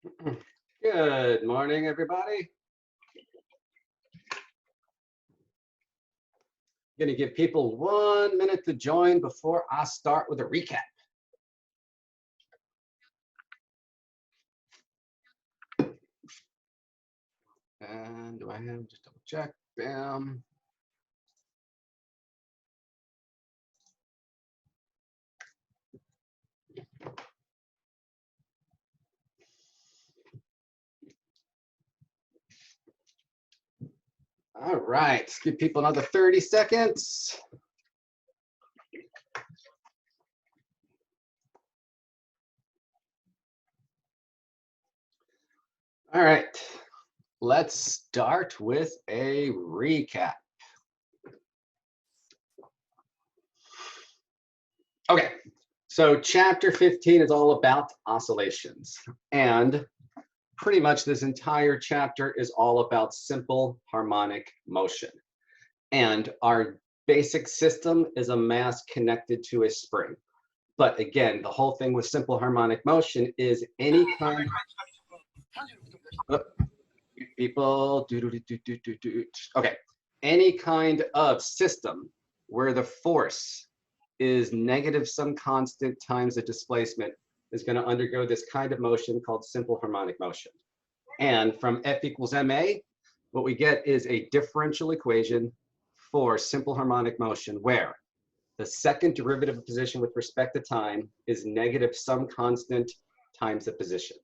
Good morning, everybody. I'm going to give people 1 minute to join before I start with a recap. And do I have, just double check, bam. All right, let's give people another 30 seconds. All right, let's start with a recap. Okay, so chapter 15 is all about oscillations, and pretty much this entire chapter is all about simple harmonic motion. And our basic system is a mass connected to a spring. But again, the whole thing with simple harmonic motion is any kind people okay, any kind of system where the force is negative some constant times the displacement is going to undergo this kind of motion called simple harmonic motion. And from F equals ma, what we get is a differential equation for simple harmonic motion where the second derivative of position with respect to time is negative some constant times the position.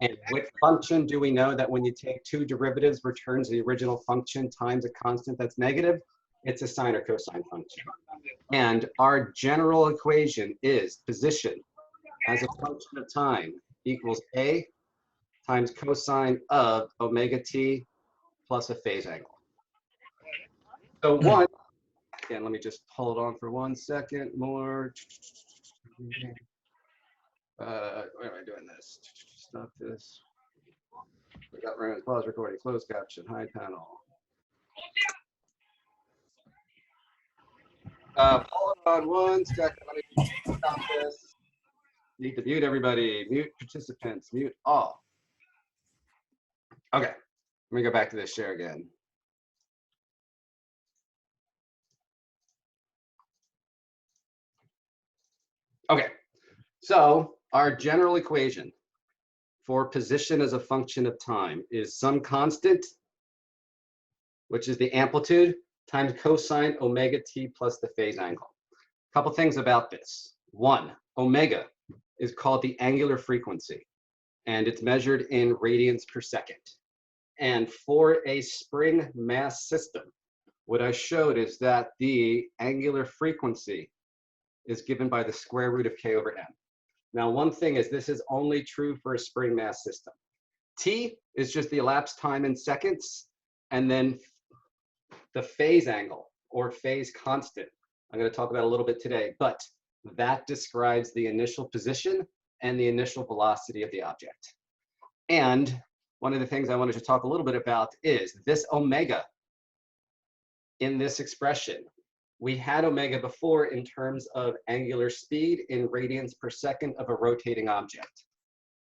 And with function, do we know that when you take two derivatives, returns the original function times a constant that's negative? It's a sine or cosine function. And our general equation is position as a function of time equals a times cosine of omega t plus a phase angle. So one, again, let me just hold on for 1 second more. Why am I doing this? Stop this. We got run, pause recording, close caption, hide panel. Hold on 1 second. Let me stop this. Need to mute everybody. Mute participants. Mute all. Okay. Let me go back to this share again. Okay. So our general equation for position as a function of time is some constant, which is the amplitude, times cosine omega t plus the phase angle. A couple things about this. One, omega is called the angular frequency, and it's measured in radians per second. And for a spring mass system, what I showed is that the angular frequency is given by the square root of k over m. Now, one thing is this is only true for a spring mass system. T is just the elapsed time in seconds, and then the phase angle or phase constant, I'm going to talk about a little bit today, but that describes the initial position and the initial velocity of the object. And one of the things I wanted to talk a little bit about is this omega in this expression. We had omega before in terms of angular speed in radians per second of a rotating object.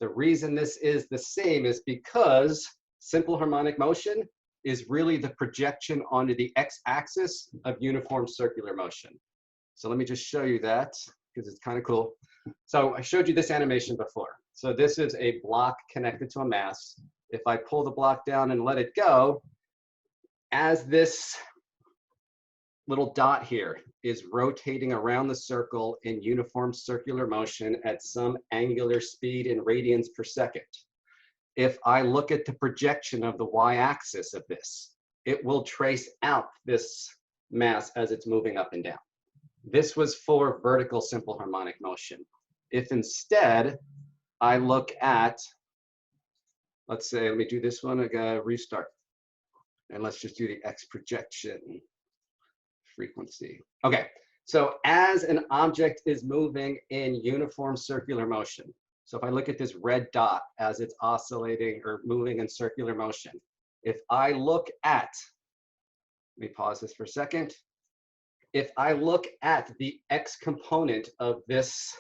The reason this is the same is because simple harmonic motion is really the projection onto the x-axis of uniform circular motion. So let me just show you that because it's kind of cool. So I showed you this animation before. So this is a block connected to a mass. If I pull the block down and let it go, as this little dot here is rotating around the circle in uniform circular motion at some angular speed in radians per second. If I look at the projection of the y-axis of this, it will trace out this mass as it's moving up and down. This was for vertical simple harmonic motion. If instead I look at, let's say, let me do this one, again, restart. And let's just do the x projection frequency. Okay, so as an object is moving in uniform circular motion, so if I look at this red dot as it's oscillating or moving in circular motion, if I look at, let me pause this for a second. If I look at the x component of this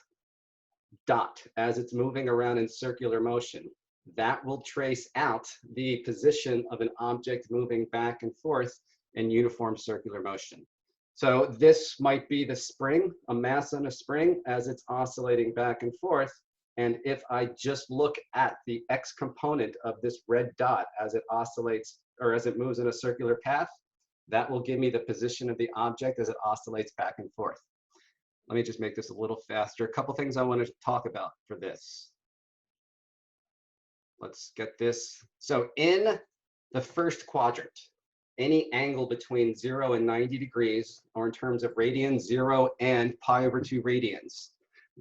dot as it's moving around in circular motion, that will trace out the position of an object moving back and forth in uniform circular motion. So this might be the spring, a mass on a spring as it's oscillating back and forth. And if I just look at the X component of this red dot as it oscillates or as it moves in a circular path, that will give me the position of the object as it oscillates back and forth. Let me just make this a little faster. A couple things I want to talk about for this. Let's get this. So in the first quadrant, any angle between 0 and 90 degrees, or in terms of radians, 0 and pi over 2 radians,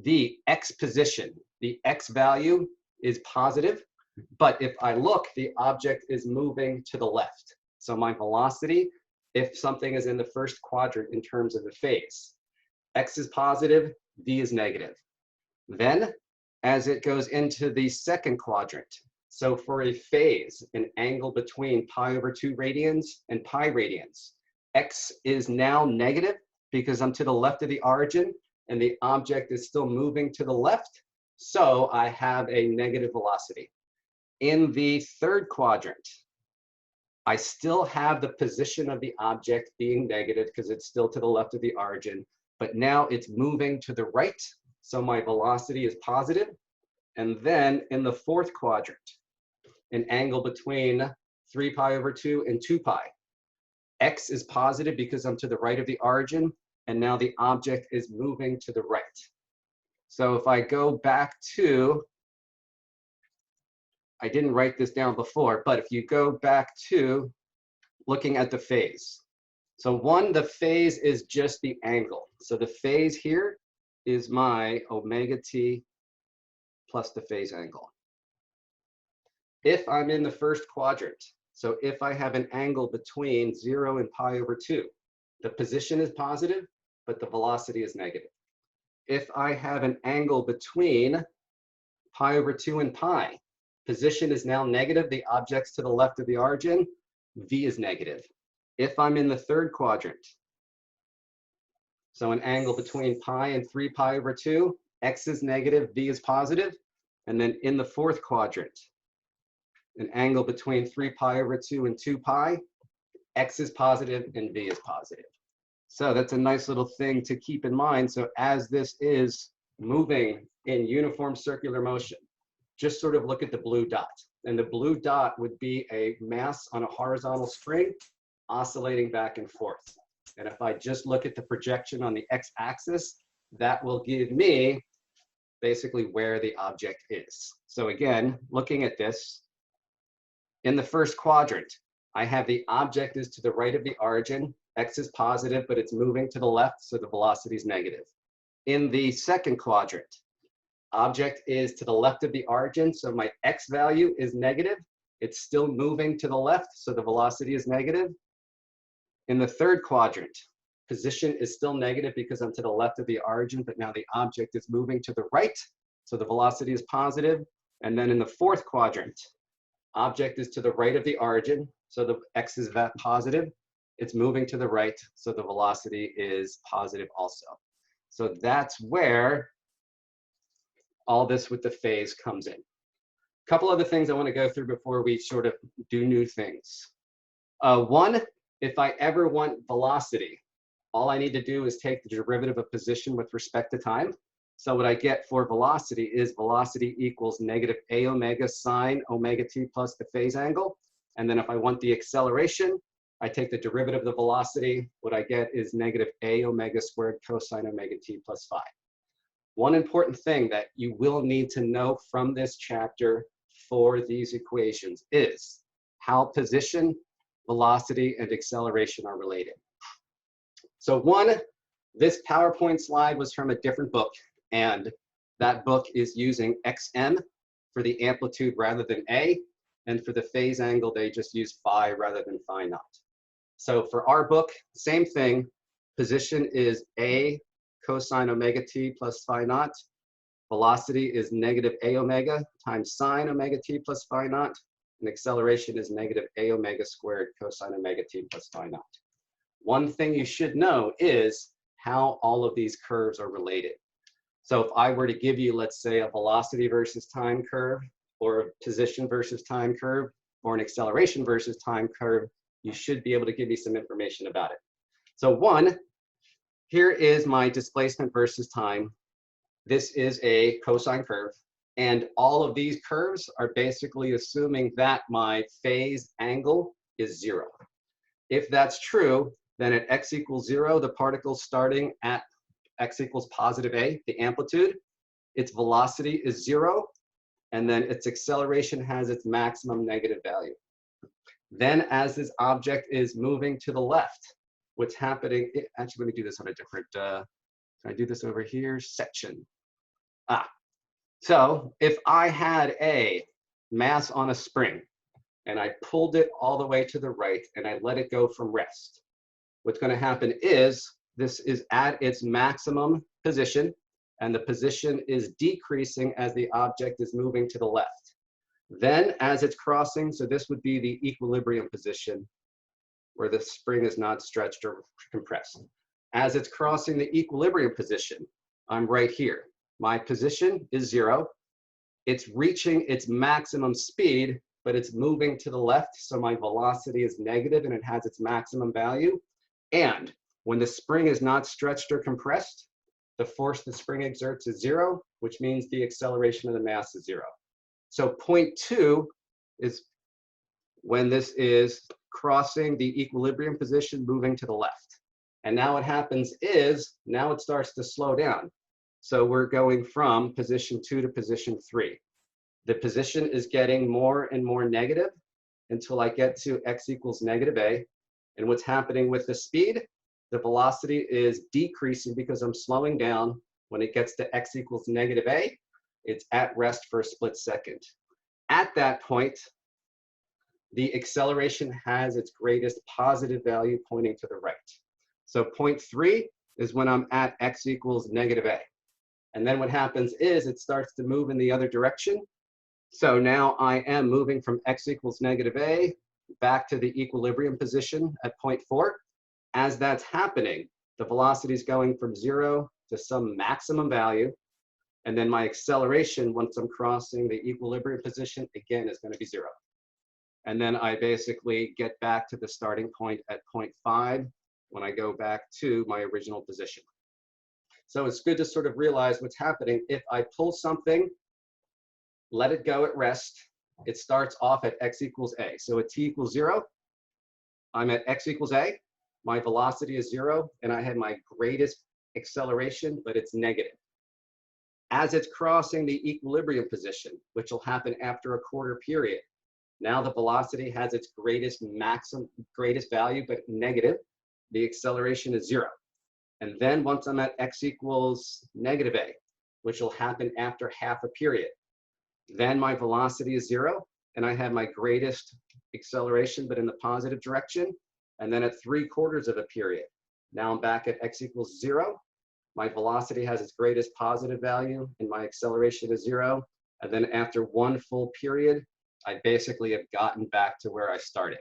the X position, the X value is positive, but if I look, the object is moving to the left. So my velocity, if something is in the first quadrant in terms of the phase, X is positive, V is negative. Then, as it goes into the second quadrant, so for a phase, an angle between pi over 2 radians and pi radians, X is now negative because I'm to the left of the origin and the object is still moving to the left. So I have a negative velocity. In the third quadrant, I still have the position of the object being negative because it's still to the left of the origin, but now it's moving to the right. So my velocity is positive. And then in the fourth quadrant, an angle between 3 pi over 2 and 2 pi. X is positive because I'm to the right of the origin, and now the object is moving to the right. So if I go back to, I didn't write this down before, but if you go back to looking at the phase. So one, the phase is just the angle. So the phase here is my omega t plus the phase angle. If I'm in the first quadrant, so if I have an angle between 0 and pi over 2, the position is positive, but the velocity is negative. If I have an angle between pi over 2 and pi, position is now negative, the object's to the left of the origin, V is negative. If I'm in the third quadrant, so an angle between pi and 3 pi over 2, X is negative, V is positive. And then in the fourth quadrant, an angle between 3 pi over 2 and 2 pi, X is positive and V is positive. So that's a nice little thing to keep in mind. So as this is moving in uniform circular motion, just sort of look at the blue dot. And the blue dot would be a mass on a horizontal spring oscillating back and forth. And if I just look at the projection on the x-axis, that will give me basically where the object is. So again, looking at this, in the first quadrant, I have the object is to the right of the origin, X is positive, but it's moving to the left, so the velocity is negative. In the second quadrant, object is to the left of the origin, so my X value is negative. It's still moving to the left, so the velocity is negative. In the third quadrant, position is still negative because I'm to the left of the origin, but now the object is moving to the right, so the velocity is positive. And then in the fourth quadrant, object is to the right of the origin, so the X is positive. It's moving to the right, so the velocity is positive also. So that's where all this with the phase comes in. A couple other things I want to go through before we sort of do new things. One, if I ever want velocity, all I need to do is take the derivative of position with respect to time. So what I get for velocity is velocity equals negative a omega sine omega t plus the phase angle. And then if I want the acceleration, I take the derivative of the velocity. What I get is negative a omega squared cosine omega t plus phi. One important thing that you will need to know from this chapter for these equations is how position, velocity, and acceleration are related. So one, this PowerPoint slide was from a different book, and that book is using XM for the amplitude rather than A, and for the phase angle, they just use phi rather than phi naught. So for our book, same thing, position is A cosine omega t plus phi naught, velocity is negative a omega times sine omega t plus phi naught, and acceleration is negative a omega squared cosine omega t plus phi naught. One thing you should know is how all of these curves are related. So if I were to give you, let's say, a velocity versus time curve, or a position versus time curve, or an acceleration versus time curve, you should be able to give me some information about it. So one, here is my displacement versus time. This is a cosine curve. And all of these curves are basically assuming that my phase angle is 0. If that's true, then at x equals 0, the particle starting at x equals positive a, the amplitude, its velocity is 0, and then its acceleration has its maximum negative value. Then as this object is moving to the left, what's happening, actually, let me do this on a different, can I do this over here? Section. So if I had a mass on a spring and I pulled it all the way to the right and I let it go from rest, what's going to happen is this is at its maximum position and the position is decreasing as the object is moving to the left. Then as it's crossing, so this would be the equilibrium position where the spring is not stretched or compressed. As it's crossing the equilibrium position, I'm right here. My position is 0. It's reaching its maximum speed, but it's moving to the left, so my velocity is negative and it has its maximum value. And when the spring is not stretched or compressed, the force the spring exerts is 0, which means the acceleration of the mass is 0. So point 2 is when this is crossing the equilibrium position, moving to the left. And now what happens is, now it starts to slow down. So we're going from position 2 to position 3. The position is getting more and more negative until I get to x equals negative a. And what's happening with the speed? The velocity is decreasing because I'm slowing down. When it gets to x equals negative a, it's at rest for a split second. At that point, the acceleration has its greatest positive value pointing to the right. So point 3 is when I'm at x equals negative a. And then what happens is it starts to move in the other direction. So now I am moving from x equals negative a back to the equilibrium position at point 4. As that's happening, the velocity is going from 0 to some maximum value. And then my acceleration, once I'm crossing the equilibrium position, again, is going to be 0. And then I basically get back to the starting point at point 5 when I go back to my original position. So it's good to sort of realize what's happening. If I pull something, let it go at rest, it starts off at x equals a. So at t equals 0, I'm at x equals a, my velocity is 0, and I have my greatest acceleration, but it's negative. As it's crossing the equilibrium position, which will happen after a quarter period, now the velocity has its greatest value, but negative. The acceleration is 0. And then once I'm at x equals negative a, which will happen after half a period, then my velocity is 0, and I have my greatest acceleration, but in the positive direction. And then at 3/4 of a period, now I'm back at x equals 0. My velocity has its greatest positive value, and my acceleration is 0. And then after one full period, I basically have gotten back to where I started.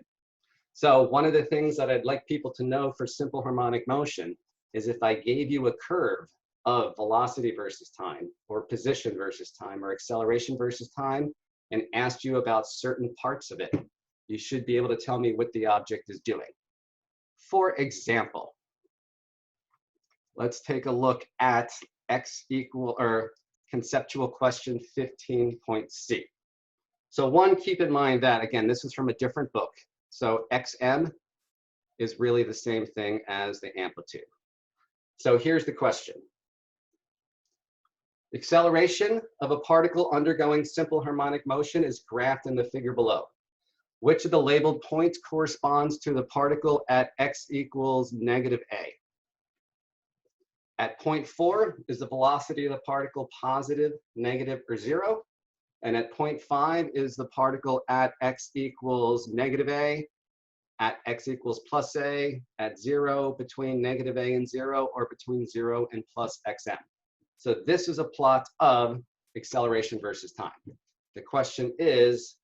So one of the things that I'd like people to know for simple harmonic motion is if I gave you a curve of velocity versus time, or position versus time, or acceleration versus time, and asked you about certain parts of it, you should be able to tell me what the object is doing. For example, let's take a look at conceptual question 15.c. So one, keep in mind that, again, this is from a different book. So xm is really the same thing as the amplitude. So here's the question. Acceleration of a particle undergoing simple harmonic motion is graphed in the figure below. Which of the labeled points corresponds to the particle at x equals negative a? At point 4, is the velocity of the particle positive, negative, or 0? And at point 5, is the particle at x equals negative a, at x equals plus a, at 0, between negative a and 0, or between 0 and plus xm? So this is a plot of acceleration versus time. The question is,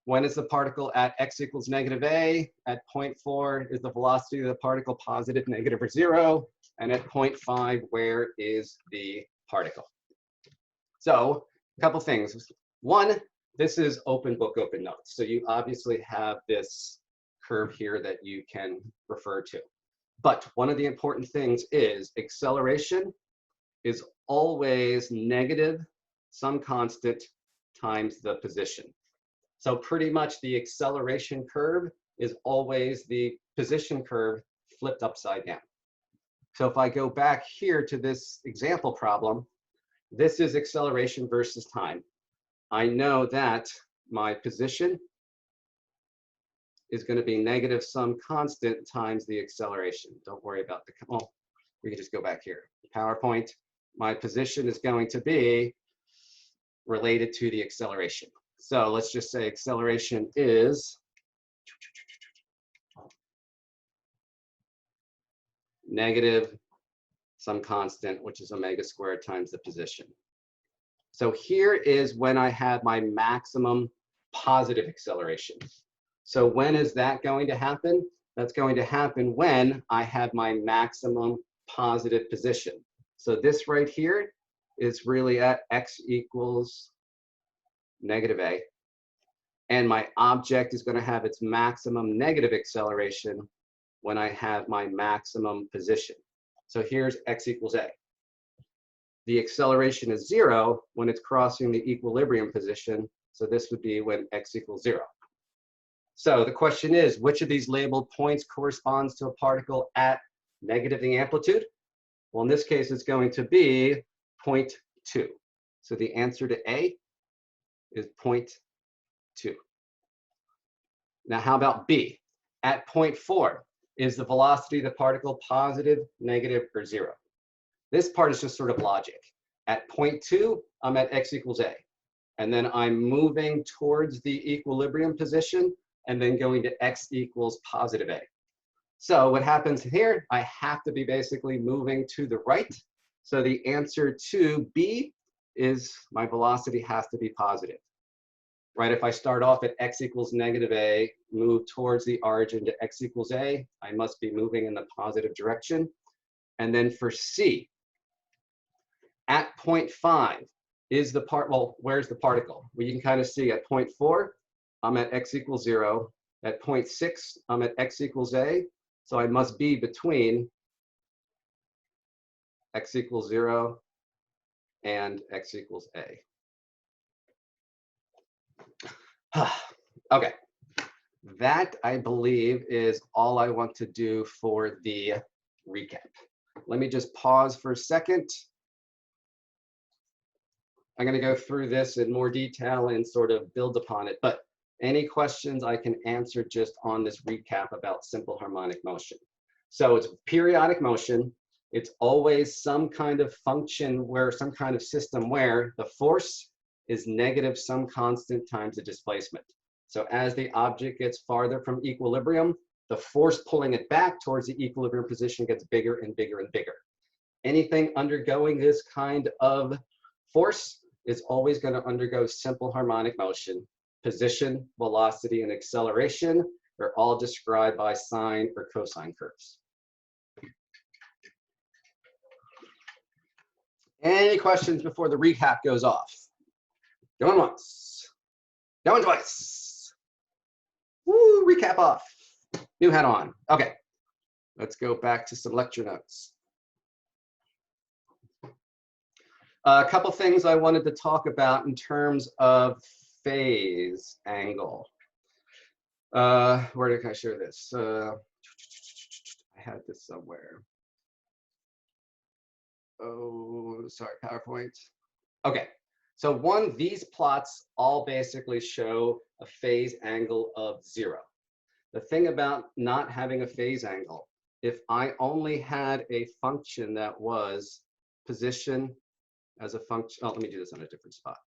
when is the particle at x equals negative a? At point 4, is the velocity of the particle positive, negative, or 0? And at point 5, where is the particle? So A couple things. One, this is open book, open notes. So you obviously have this curve here that you can refer to. But one of the important things is acceleration is always negative some constant times the position. So pretty much the acceleration curve is always the position curve flipped upside down. So if I go back here to this example problem, this is acceleration versus time. I know that my position is going to be negative some constant times the acceleration. Don't worry about the, well, we can just go back here. PowerPoint, my position is going to be related to the acceleration. So let's just say acceleration is negative some constant, which is omega squared times the position. So here is when I have my maximum positive acceleration. So when is that going to happen? That's going to happen when I have my maximum positive position. So this right here is really at x equals negative a. And my object is going to have its maximum negative acceleration when I have my maximum position. So here's x equals a. The acceleration is 0 when it's crossing the equilibrium position. So this would be when x equals 0. So the question is, which of these labeled points corresponds to a particle at negative the amplitude? Well, in this case, it's going to be 0.2. So the answer to A is 0.2. Now, how about B? At 0.4, is the velocity of the particle positive, negative, or 0? This part is just sort of logic. At 0.2, I'm at x equals a. And then I'm moving towards the equilibrium position and then going to x equals positive a. So what happens here, I have to be basically moving to the right. So the answer to B is my velocity has to be positive. Right, if I start off at x equals negative a, move towards the origin to x equals a, I must be moving in the positive direction. And then for C, at 0.5 is the part, well, where's the particle? Well, you can kind of see at 0.4, I'm at x equals 0. At 0.6, I'm at x equals a. So I must be between x equals 0 and x equals a. Okay, that I believe is all I want to do for the recap. Let me just pause for a second. I'm going to go through this in more detail and sort of build upon it, but any questions I can answer just on this recap about simple harmonic motion. So it's periodic motion. It's always some kind of function where some kind of system where the force is negative some constant times the displacement. So as the object gets farther from equilibrium, the force pulling it back towards the equilibrium position gets bigger and bigger and bigger. Anything undergoing this kind of force is always going to undergo simple harmonic motion. Position, velocity, and acceleration are all described by sine or cosine curves. Any questions before the recap goes off? Going once, going twice. Woo, recap off. New hat on. Okay, let's go back to some lecture notes. A couple things I wanted to talk about in terms of phase angle. Where did I share this? I had this somewhere. Oh, sorry, PowerPoint. Okay. So one, these plots all basically show a phase angle of 0. The thing about not having a phase angle, if I only had a function that was position as a function, oh, let me do this on a different spot.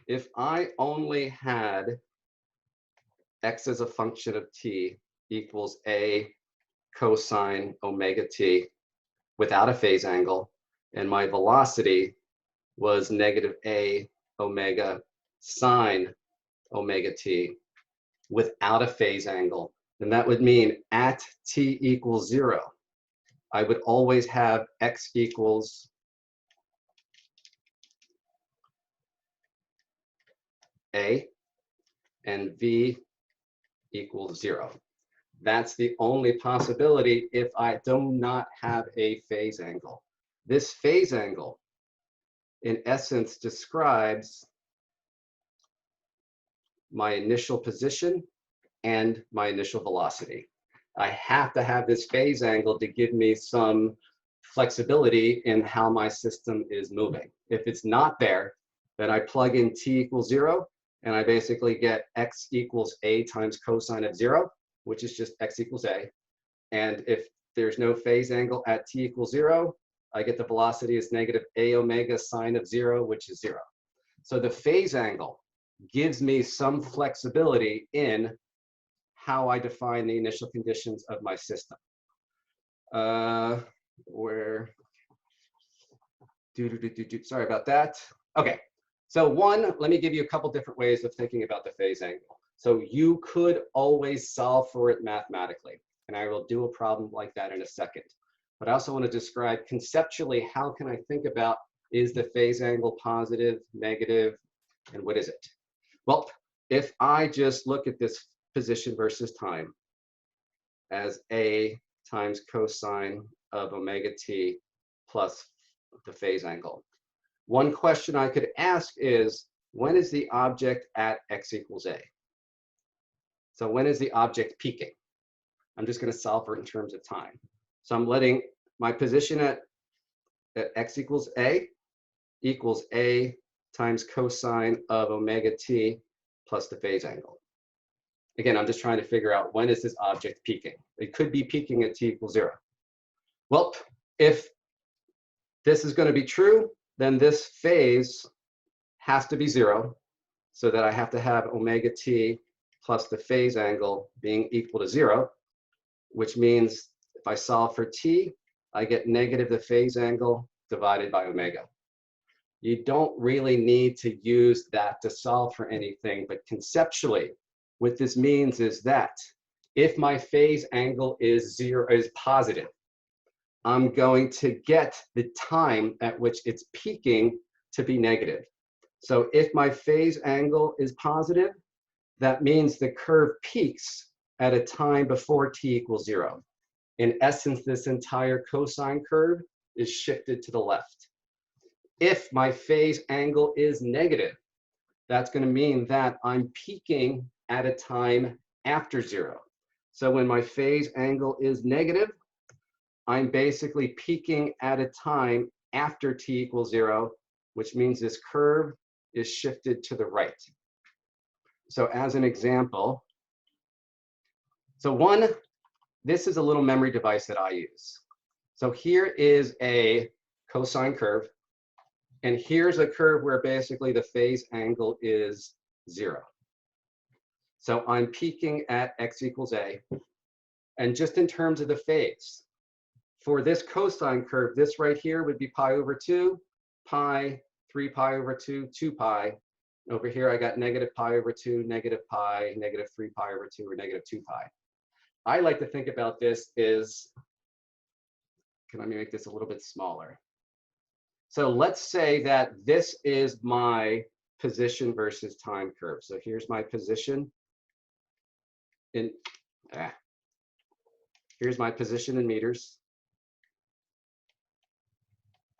If I only had x as a function of t equals a cosine omega t without a phase angle, and my velocity was negative a omega sine omega t without a phase angle, then that would mean at t equals 0, I would always have x equals A and V equals 0. That's the only possibility if I do not have a phase angle. This phase angle, in essence, describes my initial position and my initial velocity. I have to have this phase angle to give me some flexibility in how my system is moving. If it's not there, then I plug in t equals 0, and I basically get x equals a times cosine of 0, which is just x equals a. And if there's no phase angle at t equals 0, I get the velocity as negative a omega sine of 0, which is 0. So the phase angle gives me some flexibility in how I define the initial conditions of my system. Sorry about that. Okay, so let me give you a couple different ways of thinking about the phase angle. So you could always solve for it mathematically, and I will do a problem like that in a second. But I also want to describe conceptually, how can I think about, is the phase angle positive, negative, and what is it? Well, if I just look at this position versus time as a times cosine of omega t plus the phase angle. One question I could ask is, when is the object at x equals a? So when is the object peaking? I'm just going to solve for it in terms of time. So I'm letting my position at x equals a times cosine of omega t plus the phase angle. Again, I'm just trying to figure out, when is this object peaking? It could be peaking at t equals 0. Well, if this is going to be true, then this phase has to be 0, so that I have to have omega t plus the phase angle being equal to 0, which means if I solve for t, I get negative the phase angle divided by omega. You don't really need to use that to solve for anything, but conceptually, what this means is that if my phase angle is positive, I'm going to get the time at which it's peaking to be negative. So if my phase angle is positive, that means the curve peaks at a time before t equals 0. In essence, this entire cosine curve is shifted to the left. If my phase angle is negative, that's going to mean that I'm peaking at a time after 0. So when my phase angle is negative, I'm basically peaking at a time after t equals 0, which means this curve is shifted to the right. So as an example, this is a little memory device that I use. So here is a cosine curve, and here's a curve where basically the phase angle is 0. So I'm peaking at x equals a. And just in terms of the phase, for this cosine curve, this right here would be pi over 2, pi, 3 pi over 2, 2 pi. Over here, I got negative pi over 2, negative pi, negative 3 pi over 2, or negative 2 pi. I like to think about this as, let me make this a little bit smaller. So let's say that this is my position versus time curve. So here's my position here's my position in meters.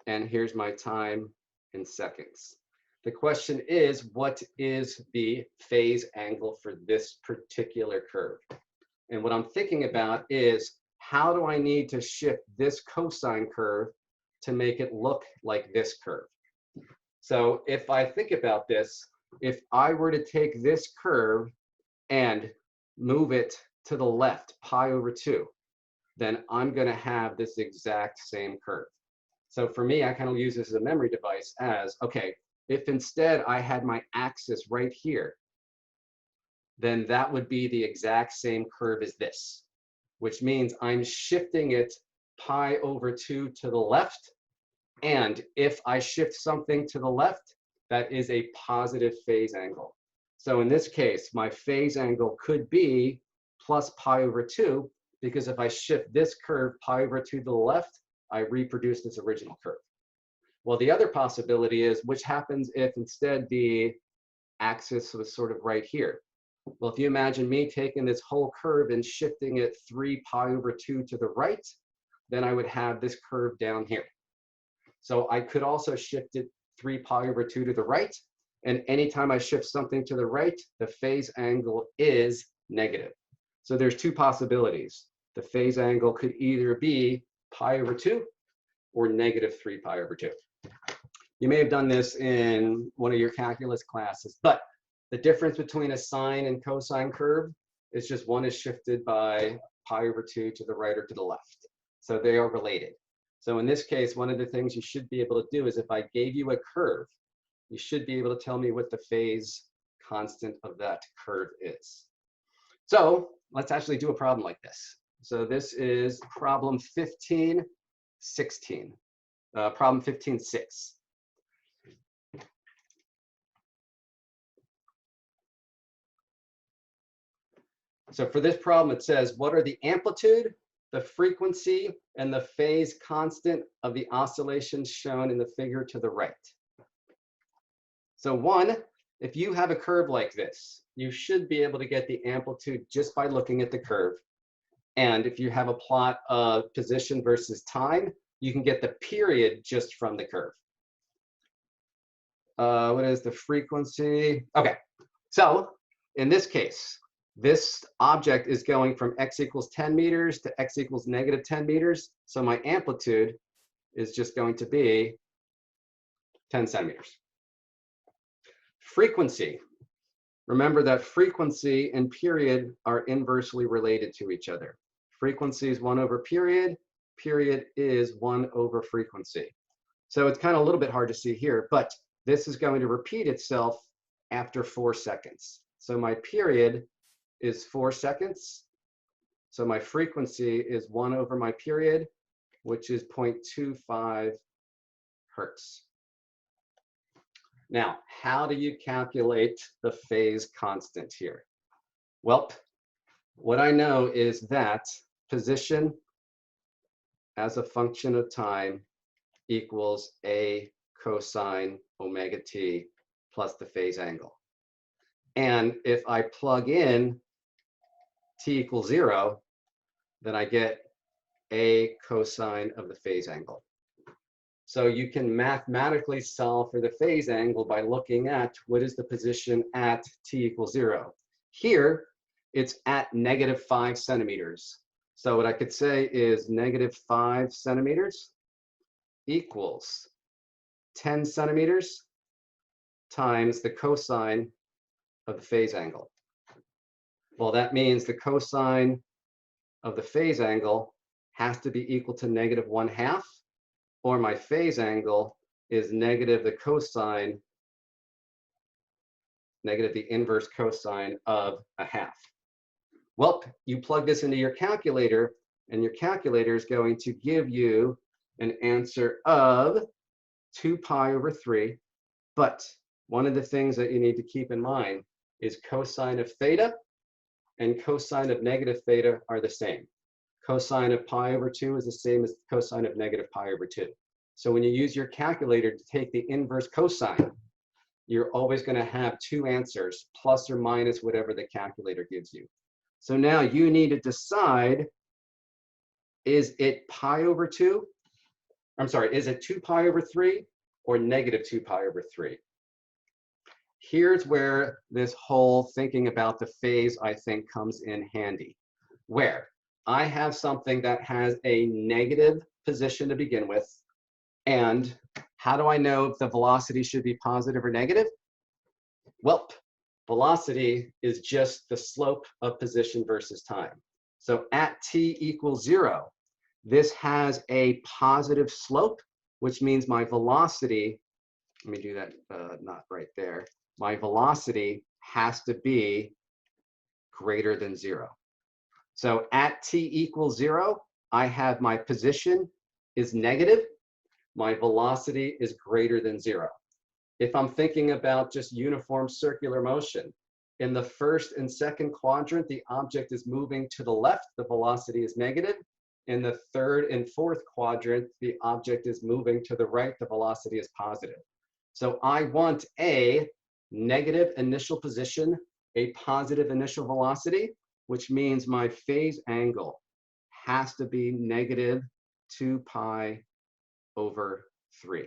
And here's my time in seconds. The question is, what is the phase angle for this particular curve? And what I'm thinking about is, how do I need to shift this cosine curve to make it look like this curve? So if I think about this, if I were to take this curve and move it to the left, pi over 2, then I'm going to have this exact same curve. So for me, I kind of use this as a memory device as, okay, if instead I had my axis right here, then that would be the exact same curve as this, which means I'm shifting it pi over 2 to the left. And if I shift something to the left, that is a positive phase angle. So in this case, my phase angle could be plus pi over 2, because if I shift this curve pi over 2 to the left, I reproduce this original curve. Well, the other possibility is, which happens if instead the axis was sort of right here. Well, if you imagine me taking this whole curve and shifting it 3 pi over 2 to the right, then I would have this curve down here. So I could also shift it 3 pi over 2 to the right. And anytime I shift something to the right, the phase angle is negative. So there's two possibilities. The phase angle could either be pi over 2 or negative 3 pi over 2. You may have done this in one of your calculus classes, but the difference between a sine and cosine curve is just one is shifted by pi over 2 to the right or to the left. So they are related. So in this case, one of the things you should be able to do is if I gave you a curve, you should be able to tell me what the phase constant of that curve is. So let's actually do a problem like this. So this is problem 15-16, problem 15-6. So for this problem, it says, what are the amplitude, the frequency, and the phase constant of the oscillations shown in the figure to the right? So one, if you have a curve like this, you should be able to get the amplitude just by looking at the curve. And if you have a plot of position versus time, you can get the period just from the curve. What is the frequency? Okay, so in this case, this object is going from x equals 10 meters to x equals negative 10 meters. So my amplitude is just going to be 10 centimeters. Frequency. Remember that frequency and period are inversely related to each other. Frequency is 1 over period. Period is 1 over frequency. So it's kind of a little bit hard to see here, but this is going to repeat itself after 4 seconds. So my period is 4 seconds. So my frequency is 1 over my period, which is 0.25 hertz. Now, how do you calculate the phase constant here? Well, what I know is that position as a function of time equals a cosine omega t plus the phase angle. And if I plug in t equals 0, then I get a cosine of the phase angle. So you can mathematically solve for the phase angle by looking at what is the position at t equals 0. Here, it's at negative 5 centimeters. So what I could say is negative 5 centimeters equals 10 centimeters times the cosine of the phase angle. Well, that means the cosine of the phase angle has to be equal to negative 1/2, or my phase angle is negative the cosine, negative the inverse cosine of 1/2. Well, you plug this into your calculator, and your calculator is going to give you an answer of 2 pi over 3. But one of the things that you need to keep in mind is cosine of theta and cosine of negative theta are the same. Cosine of pi over 2 is the same as cosine of negative pi over 2. So when you use your calculator to take the inverse cosine, you're always going to have two answers, plus or minus whatever the calculator gives you. So now you need to decide, is it pi over 2? I'm sorry, is it 2 pi over 3 or negative 2 pi over 3? Here's where this whole thinking about the phase, I think, comes in handy. Where I have something that has a negative position to begin with, and how do I know if the velocity should be positive or negative? Well, velocity is just the slope of position versus time. So at t equals 0, this has a positive slope, which means my velocity, let me do that, not right there. My velocity has to be greater than 0. So at t equals 0, I have my position is negative. My velocity is greater than 0. If I'm thinking about just uniform circular motion, in the first and second quadrant, the object is moving to the left, the velocity is negative. In the third and fourth quadrant, the object is moving to the right, the velocity is positive. So I want A, negative initial position, a positive initial velocity, which means my phase angle has to be negative 2 pi over 3.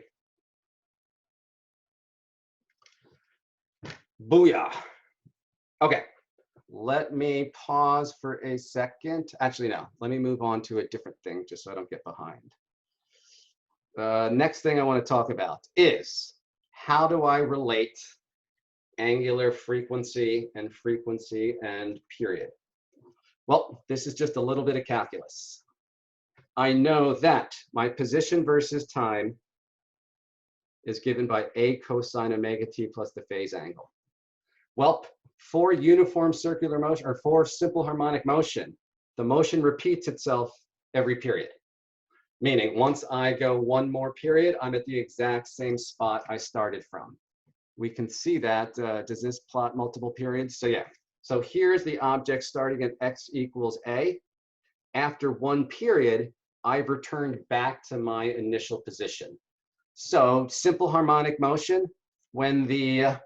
Booyah. Okay, let me pause for a second. Actually, no, let me move on to a different thing just so I don't get behind. Next thing I want to talk about is how do I relate angular frequency and period? Well, this is just a little bit of calculus. I know that my position versus time is given by a cosine omega t plus the phase angle. Well, for uniform circular motion, or for simple harmonic motion, the motion repeats itself every period. Meaning, once I go one more period, I'm at the exact same spot I started from. We can see that. Does this plot multiple periods? So yeah. So here's the object starting at x equals a. After one period, I've returned back to my initial position. So simple harmonic motion, when the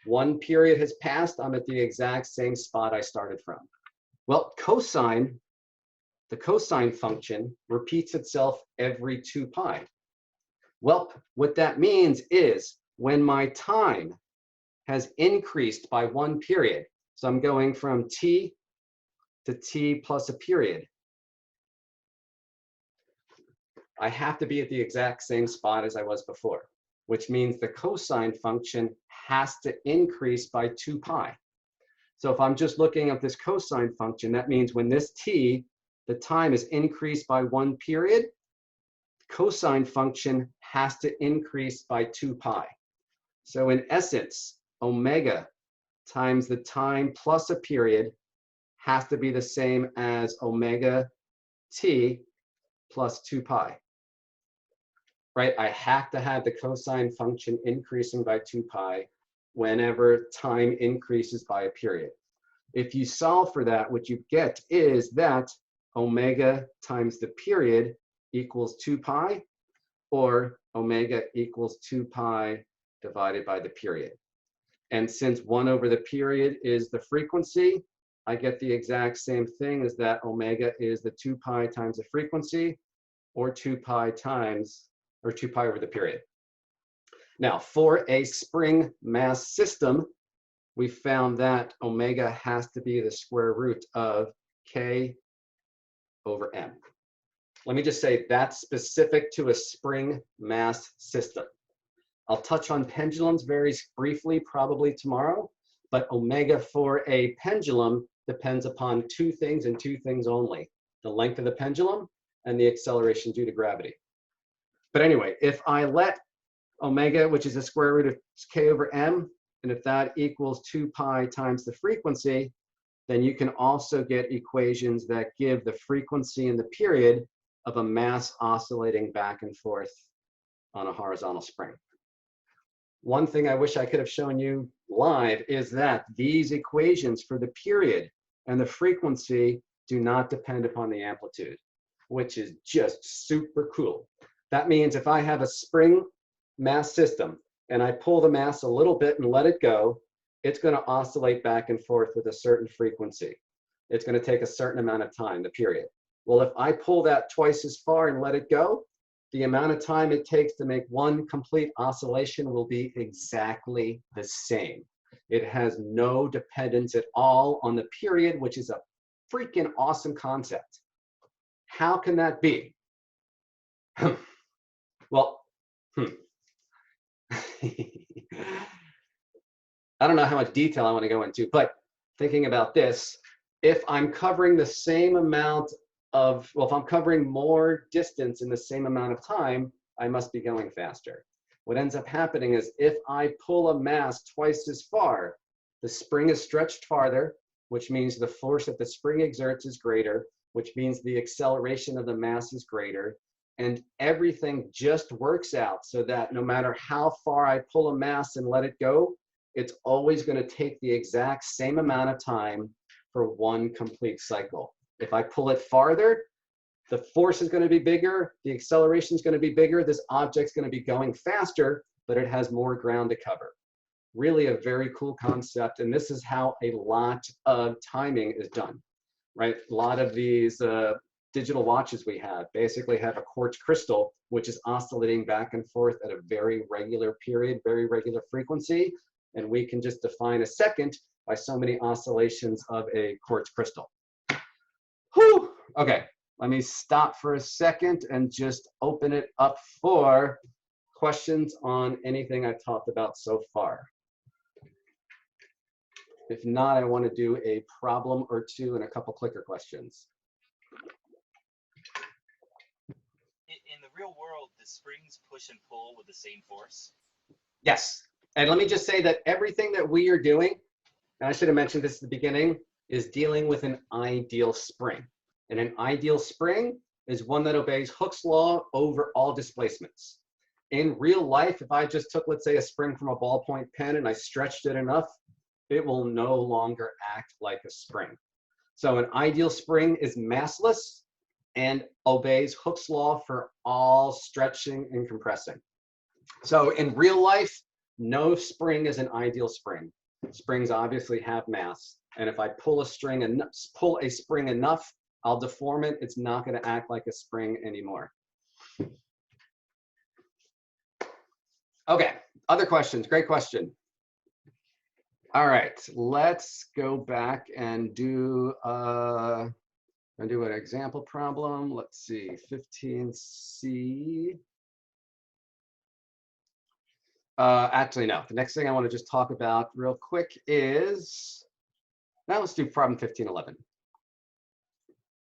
one period has passed, I'm at the exact same spot I started from. Well, the cosine function repeats itself every 2 pi. Well, what that means is when my time has increased by one period, so I'm going from t to t plus a period, I have to be at the exact same spot as I was before, which means the cosine function has to increase by 2 pi. So if I'm just looking at this cosine function, that means when this t, the time is increased by one period, cosine function has to increase by 2 pi. So in essence, omega times the time plus a period has to be the same as omega t plus 2 pi. Right? I have to have the cosine function increasing by 2 pi whenever time increases by a period. If you solve for that, what you get is that omega times the period equals 2 pi, or omega equals 2 pi divided by the period. And since 1 over the period is the frequency, I get the exact same thing as that omega is the 2 pi times the frequency, or 2 pi over the period. Now, for a spring mass system, we found that omega has to be the square root of k over m. Let me just say that's specific to a spring mass system. I'll touch on pendulums very briefly, probably tomorrow, but omega for a pendulum depends upon two things and two things only: the length of the pendulum and the acceleration due to gravity. But anyway, if I let omega, which is the square root of k over m, and if that equals 2 pi times the frequency, then you can also get equations that give the frequency and the period of a mass oscillating back and forth on a horizontal spring. One thing I wish I could have shown you live is that these equations for the period and the frequency do not depend upon the amplitude, which is just super cool. That means if I have a spring mass system and I pull the mass a little bit and let it go, it's going to oscillate back and forth with a certain frequency. It's going to take a certain amount of time, the period. Well, if I pull that twice as far and let it go, the amount of time it takes to make one complete oscillation will be exactly the same. It has no dependence at all on the period, which is a freaking awesome concept. How can that be? Well, I don't know how much detail I want to go into, but thinking about this, if I'm covering the same amount of, well, if I'm covering more distance in the same amount of time, I must be going faster. What ends up happening is if I pull a mass twice as far, the spring is stretched farther, which means the force that the spring exerts is greater, which means the acceleration of the mass is greater, and everything just works out so that no matter how far I pull a mass and let it go, it's always going to take the exact same amount of time for one complete cycle. If I pull it farther, the force is going to be bigger, the acceleration is going to be bigger, this object's going to be going faster, but it has more ground to cover. really a very cool concept. And this is how a lot of timing is done, right? A lot of these digital watches we have basically have a quartz crystal, which is oscillating back and forth at a very regular period, very regular frequency. And we can just define a second by so many oscillations of a quartz crystal. Whew. Okay, let me stop for a second and just open it up for questions on anything I've talked about so far. If not, I want to do a problem or two and a couple clicker questions. In the real world, do springs push and pull with the same force? Yes. And let me just say that everything that we are doing, and I should have mentioned this at the beginning, is dealing with an ideal spring. And an ideal spring is one that obeys Hooke's law over all displacements. In real life, if I just took, let's say, a spring from a ballpoint pen and I stretched it enough, it will no longer act like a spring. So an ideal spring is massless and obeys Hooke's law for all stretching and compressing. So in real life, no spring is an ideal spring. Springs obviously have mass. And if I pull a spring enough, I'll deform it. It's not going to act like a spring anymore. Okay, other questions? Great question. All right, let's go back and do an example problem. Let's see, 15C. Actually, no. The next thing I want to just talk about real quick is, now let's do problem 1511.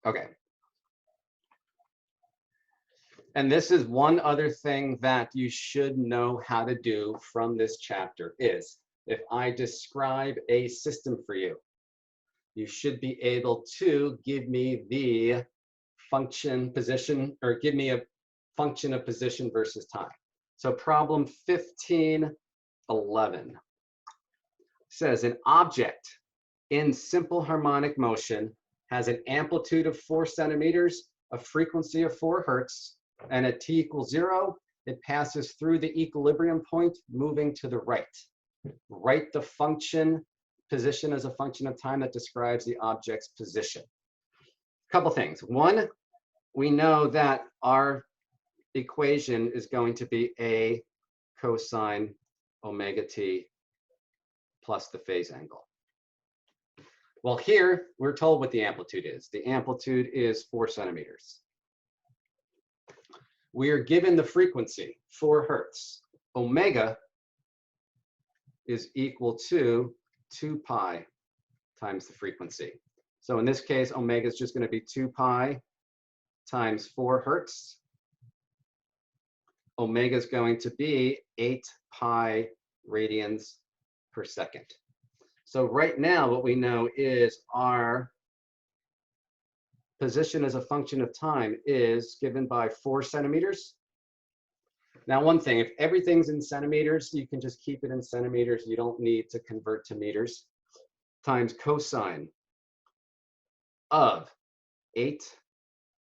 Okay. And this is one other thing that you should know how to do from this chapter is, if I describe a system for you, you should be able to give me the function position, or give me a function of position versus time. So problem 1511 says an object in simple harmonic motion has an amplitude of 4 centimeters, a frequency of 4 hertz, and at t equals 0, it passes through the equilibrium point moving to the right. Write the function position as a function of time that describes the object's position. A couple things. One, we know that our equation is going to be a cosine omega t plus the phase angle. Well, here we're told what the amplitude is. The amplitude is 4 centimeters. We are given the frequency, 4 hertz. Omega is equal to 2 pi times the frequency. So in this case, omega is just going to be 2 pi times 4 hertz. Omega is going to be 8 pi radians per second. So right now, what we know is our position as a function of time is given by 4 centimeters. Now, one thing, if everything's in centimeters, you can just keep it in centimeters. You don't need to convert to meters. Times cosine of 8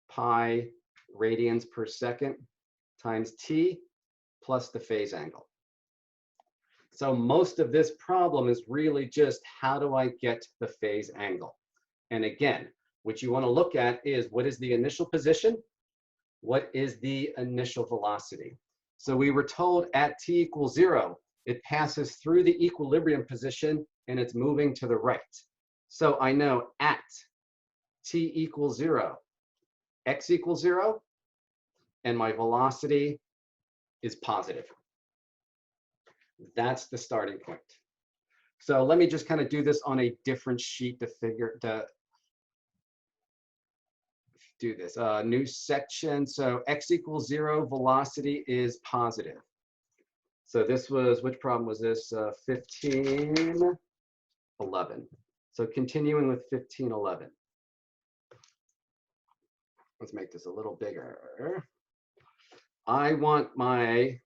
pi radians per second times t plus the phase angle. So most of this problem is really just how do I get the phase angle? And again, what you want to look at is what is the initial position? What is the initial velocity? So we were told at t equals 0, it passes through the equilibrium position and it's moving to the right. So I know at t equals 0, x equals 0, and my velocity is positive. That's the starting point. So let me just kind of do this on a different sheet to do this. New section. So x equals 0, velocity is positive. So this was, which problem was this? 1511. So continuing with 1511. Let's make this a little bigger. I want my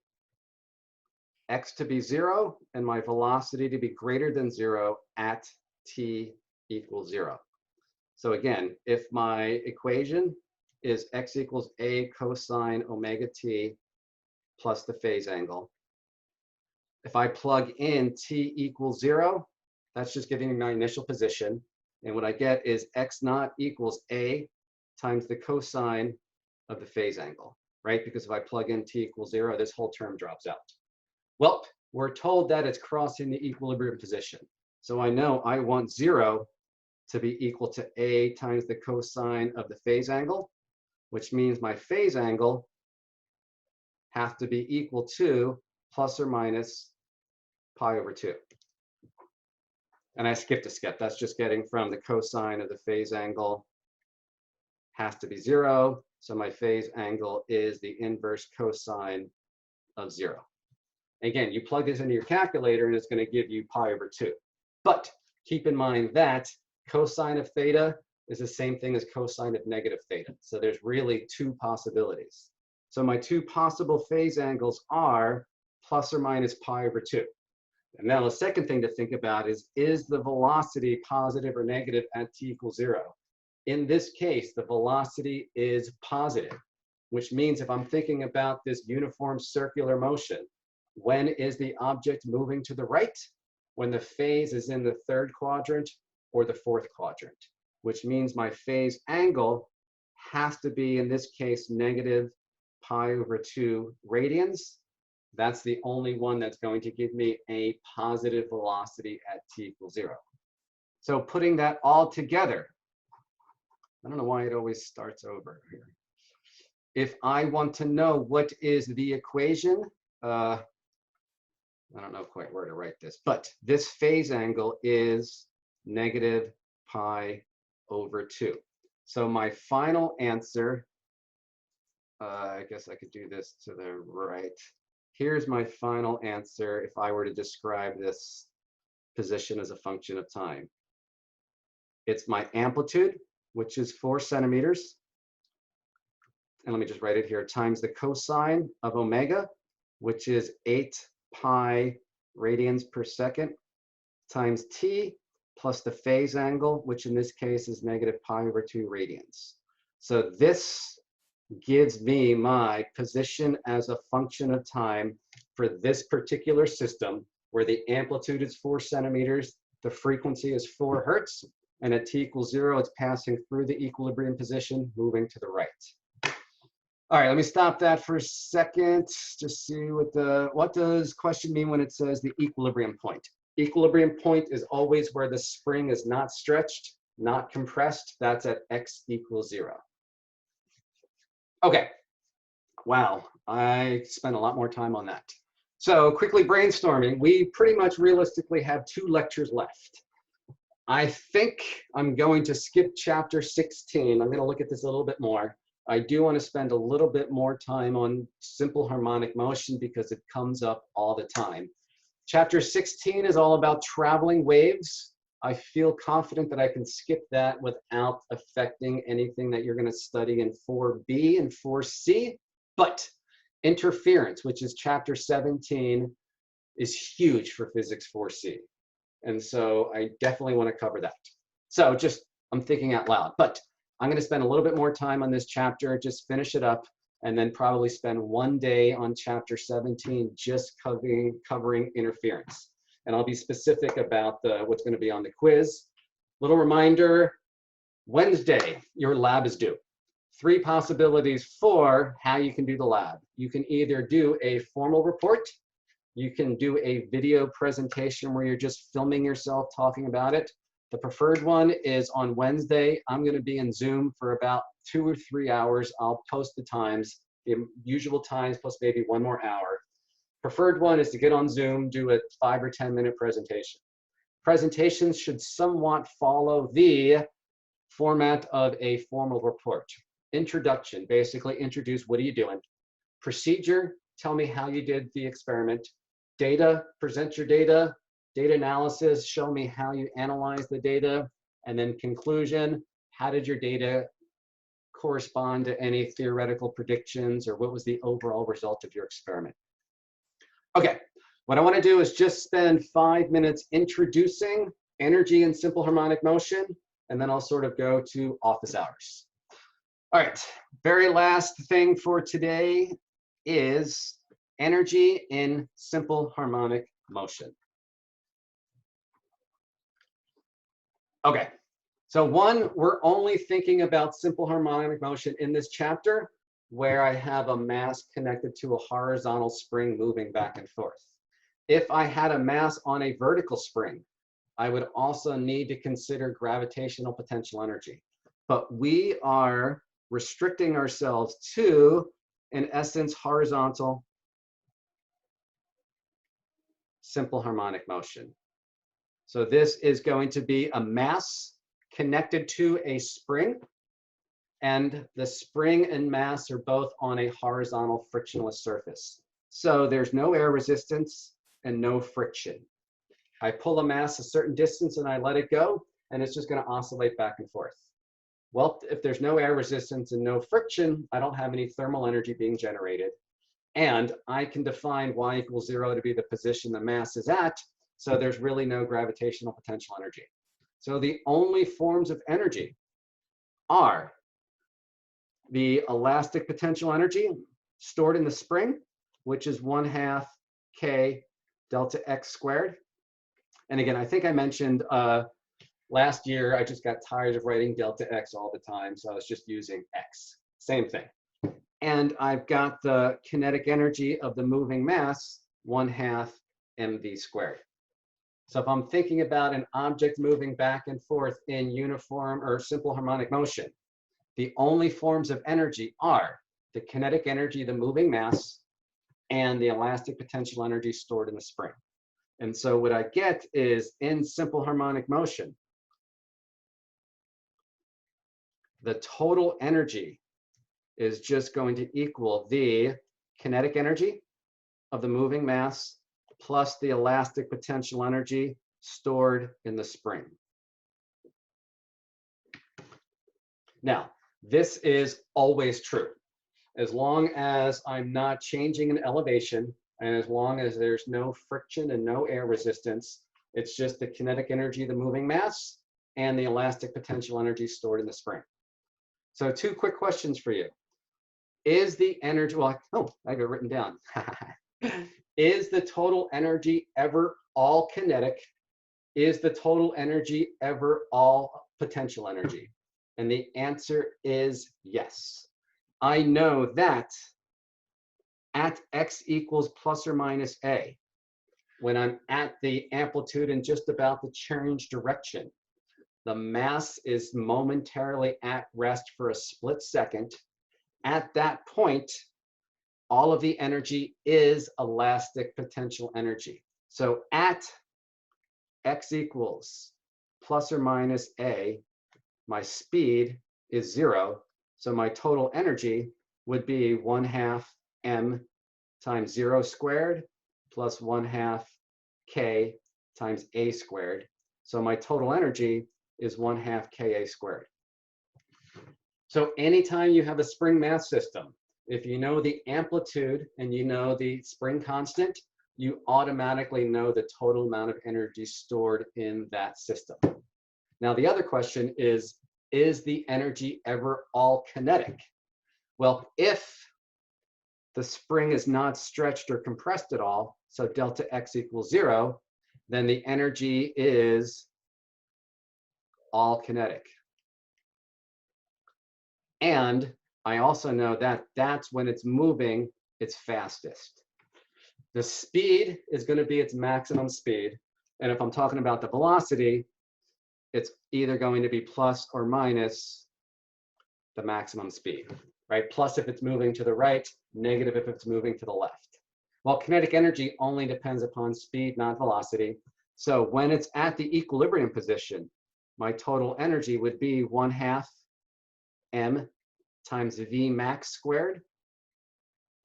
x to be 0 and my velocity to be greater than 0 at t equals 0. So again, if my equation is x equals a cosine omega t plus the phase angle, If I plug in t equals 0, that's just giving me my initial position. And what I get is x naught equals a times the cosine of the phase angle, right? Because if I plug in t equals 0, this whole term drops out. Well, we're told that it's crossing the equilibrium position. So I know I want 0 to be equal to a times the cosine of the phase angle, which means my phase angle has to be equal to plus or minus pi over 2. And I skipped a step. That's just getting from the cosine of the phase angle has to be 0. So my phase angle is the inverse cosine of 0. Again, you plug this into your calculator and it's going to give you pi over 2. But keep in mind that cosine of theta is the same thing as cosine of negative theta. So there's really two possibilities. So my two possible phase angles are plus or minus pi over 2. And now the second thing to think about is the velocity positive or negative at t equals 0? In this case, the velocity is positive, which means if I'm thinking about this uniform circular motion, when is the object moving to the right? When the phase is in the third quadrant or the fourth quadrant, which means my phase angle has to be, in this case, negative pi over 2 radians. That's the only one that's going to give me a positive velocity at t equals 0. So putting that all together, I don't know why it always starts over here. If I want to know what is the equation, I don't know quite where to write this, but this phase angle is negative pi over 2. So my final answer, I guess I could do this to the right. Here's my final answer if I were to describe this position as a function of time. It's my amplitude, which is 4 centimeters. And let me just write it here, times the cosine of omega, which is 8 pi radians per second, times t plus the phase angle, which in this case is negative pi over 2 radians. So this gives me my position as a function of time for this particular system, where the amplitude is 4 centimeters, the frequency is 4 hertz, and at t equals 0, it's passing through the equilibrium position, moving to the right. All right, let me stop that for a second. Just see what does question mean when it says the equilibrium point? Equilibrium point is always where the spring is not stretched, not compressed. That's at x equals 0. Okay, wow, I spent a lot more time on that. So quickly brainstorming, we pretty much realistically have 2 lectures left. I think I'm going to skip chapter 16. I'm going to look at this a little bit more. I do want to spend a little bit more time on simple harmonic motion because it comes up all the time. Chapter 16 is all about traveling waves. I feel confident that I can skip that without affecting anything that you're going to study in 4B and 4C. But interference, which is chapter 17, is huge for physics 4C. And so I definitely want to cover that. So just, I'm thinking out loud. But I'm going to spend a little bit more time on this chapter, just finish it up, and then probably spend one day on chapter 17 just covering interference. And I'll be specific about what's going to be on the quiz. Little reminder, Wednesday, your lab is due. 3 possibilities for how you can do the lab. You can either do a formal report, you can do a video presentation where you're just filming yourself talking about it. The preferred one is on Wednesday. I'm going to be in Zoom for about 2 or 3 hours. I'll post the times, the usual times plus maybe 1 more hour. Preferred one is to get on Zoom, do a 5 or 10 minute presentation. Presentations should somewhat follow the format of a formal report. Introduction, basically introduce what are you doing. Procedure, tell me how you did the experiment. Data, present your data. Data analysis, show me how you analyze the data. And then conclusion, how did your data correspond to any theoretical predictions, or what was the overall result of your experiment? Okay, what I want to do is just spend 5 minutes introducing energy and simple harmonic motion, and then I'll sort of go to office hours. All right, very last thing for today is energy in simple harmonic motion. Okay, so one, we're only thinking about simple harmonic motion in this chapter where I have a mass connected to a horizontal spring moving back and forth. If I had a mass on a vertical spring, I would also need to consider gravitational potential energy. But we are restricting ourselves to, in essence, horizontal simple harmonic motion. So this is going to be a mass connected to a spring, and the spring and mass are both on a horizontal frictionless surface. So there's no air resistance and no friction. I pull a mass a certain distance and I let it go, and it's just going to oscillate back and forth. Well, if there's no air resistance and no friction, I don't have any thermal energy being generated. And I can define y equals 0 to be the position the mass is at, so there's really no gravitational potential energy. So the only forms of energy are the elastic potential energy stored in the spring, which is 1/2 k delta x squared. And again, I think I mentioned last year, I just got tired of writing delta x all the time, so I was just using x. Same thing. And I've got the kinetic energy of the moving mass, 1/2 mv squared. So if I'm thinking about an object moving back and forth in uniform or simple harmonic motion, the only forms of energy are the kinetic energy of the moving mass and the elastic potential energy stored in the spring. And so what I get is, in simple harmonic motion, the total energy is just going to equal the kinetic energy of the moving mass plus the elastic potential energy stored in the spring. Now, this is always true. As long as I'm not changing an elevation, and as long as there's no friction and no air resistance, it's just the kinetic energy of the moving mass and the elastic potential energy stored in the spring. So 2 quick questions for you. Is the energy, well, oh, I have it written down. Is the total energy ever all kinetic? Is the total energy ever all potential energy? And the answer is yes. I know that at x equals plus or minus a, when I'm at the amplitude and just about to change direction, the mass is momentarily at rest for a split second. At that point, all of the energy is elastic potential energy. So at x equals plus or minus a, my speed is 0. So my total energy would be 1/2 m times 0 squared plus 1/2 k times a squared. So my total energy is 1/2 ka squared. So anytime you have a spring mass system, if you know the amplitude and you know the spring constant, you automatically know the total amount of energy stored in that system. Now, the other question is the energy ever all kinetic? Well, if the spring is not stretched or compressed at all, so delta x equals 0, then the energy is all kinetic. And I also know that that's when it's moving its fastest. The speed is going to be its maximum speed. And if I'm talking about the velocity, it's either going to be plus or minus the maximum speed, right? Plus if it's moving to the right, negative if it's moving to the left. Well, kinetic energy only depends upon speed, not velocity. So when it's at the equilibrium position, my total energy would be 1/2 m times v max squared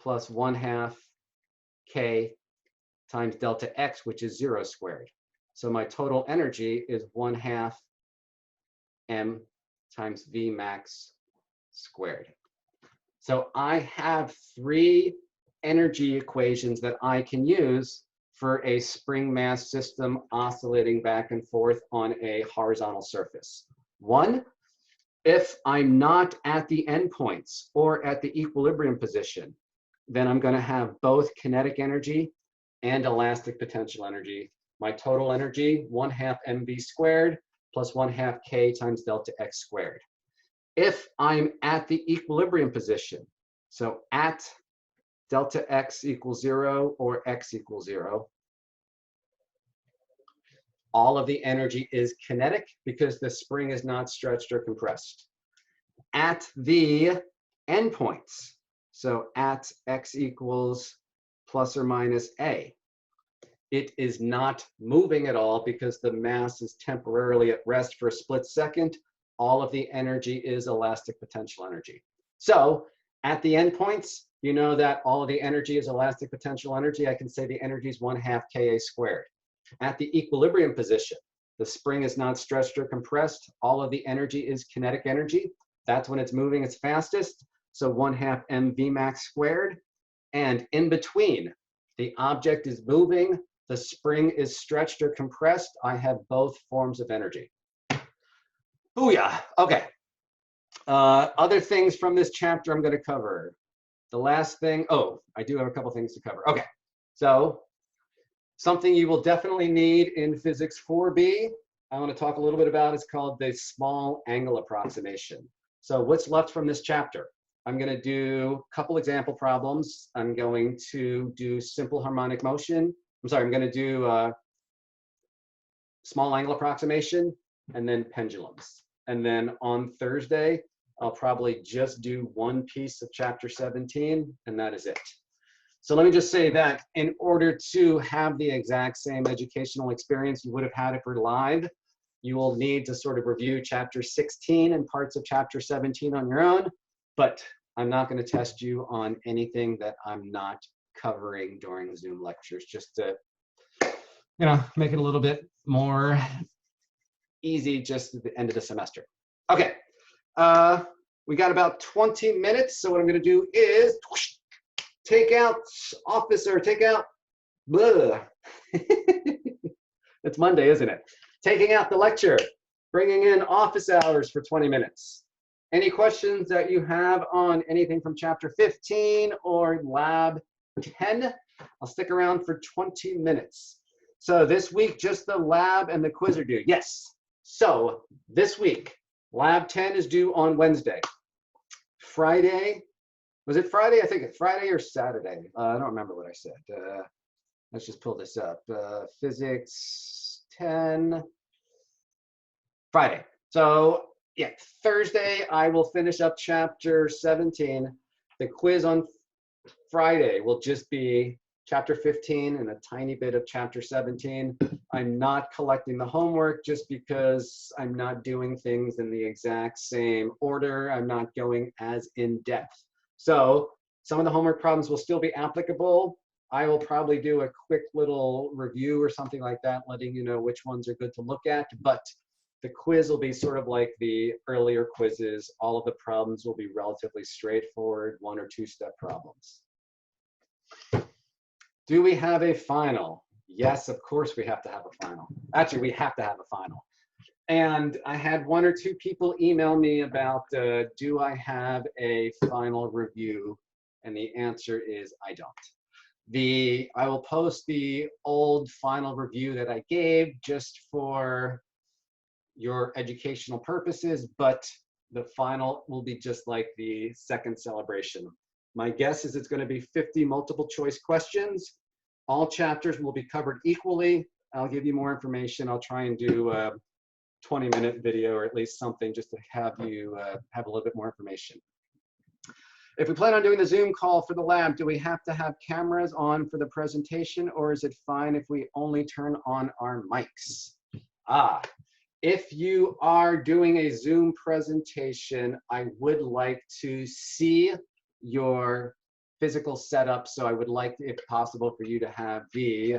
plus 1/2 k times delta x, which is 0 squared. So my total energy is 1/2 m times v max squared. So I have 3 energy equations that I can use for a spring mass system oscillating back and forth on a horizontal surface. 1, if I'm not at the endpoints or at the equilibrium position, then I'm going to have both kinetic energy and elastic potential energy. My total energy, 1/2 mv squared plus 1/2 k times delta x squared. If I'm at the equilibrium position, so at delta x equals 0 or x equals 0, all of the energy is kinetic because the spring is not stretched or compressed. At the endpoints, so at x equals plus or minus a, it is not moving at all because the mass is temporarily at rest for a split second. All of the energy is elastic potential energy. So at the endpoints, you know that all of the energy is elastic potential energy. I can say the energy is 1/2 Ka squared. At the equilibrium position, the spring is not stretched or compressed. All of the energy is kinetic energy. That's when it's moving its fastest. So 1/2 mv max squared. And in between, the object is moving, the spring is stretched or compressed. I have both forms of energy. Booyah. Okay. Other things from this chapter I'm going to cover. The last thing, oh, I do have a couple things to cover. Okay. So something you will definitely need in physics 4B, I want to talk a little bit about, is called the small angle approximation. So what's left from this chapter? I'm going to do a couple example problems. I'm going to do simple harmonic motion. I'm going to do small angle approximation and then pendulums. And then on Thursday, I'll probably just do one piece of chapter 17, and that is it. So let me just say that in order to have the exact same educational experience you would have had if we're live, you will need to sort of review chapter 16 and parts of chapter 17 on your own, but I'm not going to test you on anything that I'm not covering during the Zoom lectures, just to, make it a little bit more easy just at the end of the semester. Okay, we got about 20 minutes, so what I'm going to do is take out officer, take out, blah. It's Monday, isn't it? Taking out the lecture, bringing in office hours for 20 minutes. Any questions that you have on anything from chapter 15 or lab 10? I'll stick around for 20 minutes. So this week, just the lab and the quiz are due. Yes. So this week, lab 10 is due on Wednesday. Friday, was it Friday? I think it's Friday or Saturday. I don't remember what I said. Let's just pull this up. Physics 10, Friday. So yeah, Thursday, I will finish up chapter 17. The quiz on Friday will just be chapter 15 and a tiny bit of chapter 17. I'm not collecting the homework just because I'm not doing things in the exact same order. I'm not going as in depth. So some of the homework problems will still be applicable. I will probably do a quick little review or something like that, letting you know which ones are good to look at. But the quiz will be sort of like the earlier quizzes. All of the problems will be relatively straightforward, 1- or 2-step problems. Do we have a final? Yes, of course we have to have a final. Actually, we have to have a final. And I had 1 or 2 people email me about, do I have a final review? And the answer is I don't. I will post the old final review that I gave just for your educational purposes, but the final will be just like the second celebration. My guess is it's going to be 50 multiple choice questions. All chapters will be covered equally. I'll give you more information. I'll try and do a 20-minute video or at least something just to have you have a little bit more information. If we plan on doing the Zoom call for the lab, do we have to have cameras on for the presentation, or is it fine if we only turn on our mics? If you are doing a Zoom presentation, I would like to see your physical setup, so I would like, if possible, for you to have the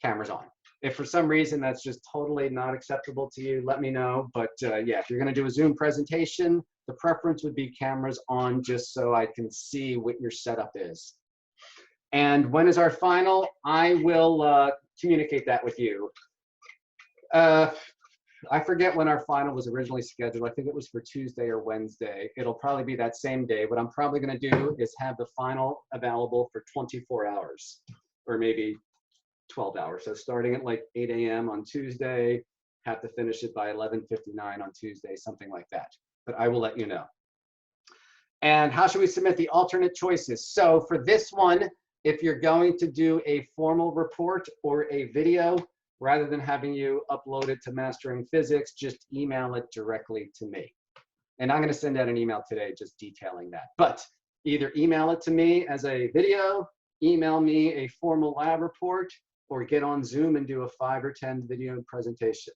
cameras on. If for some reason that's just totally not acceptable to you, let me know. But yeah, if you're going to do a Zoom presentation, the preference would be cameras on, just so I can see what your setup is. And when is our final? I will communicate that with you. I forget when our final was originally scheduled. I think it was for Tuesday or Wednesday. It'll probably be that same day. What I'm probably going to do is have the final available for 24 hours, or maybe 12 hours. So starting at like 8 a.m. on Tuesday, have to finish it by 11:59 on Tuesday, something like that. But I will let you know. And how should we submit the alternate choices? So for this one, if you're going to do a formal report or a video, rather than having you upload it to Mastering Physics, just email it directly to me. And I'm going to send out an email today just detailing that. But either email it to me as a video, email me a formal lab report, or get on Zoom and do a 5 or 10 video presentation.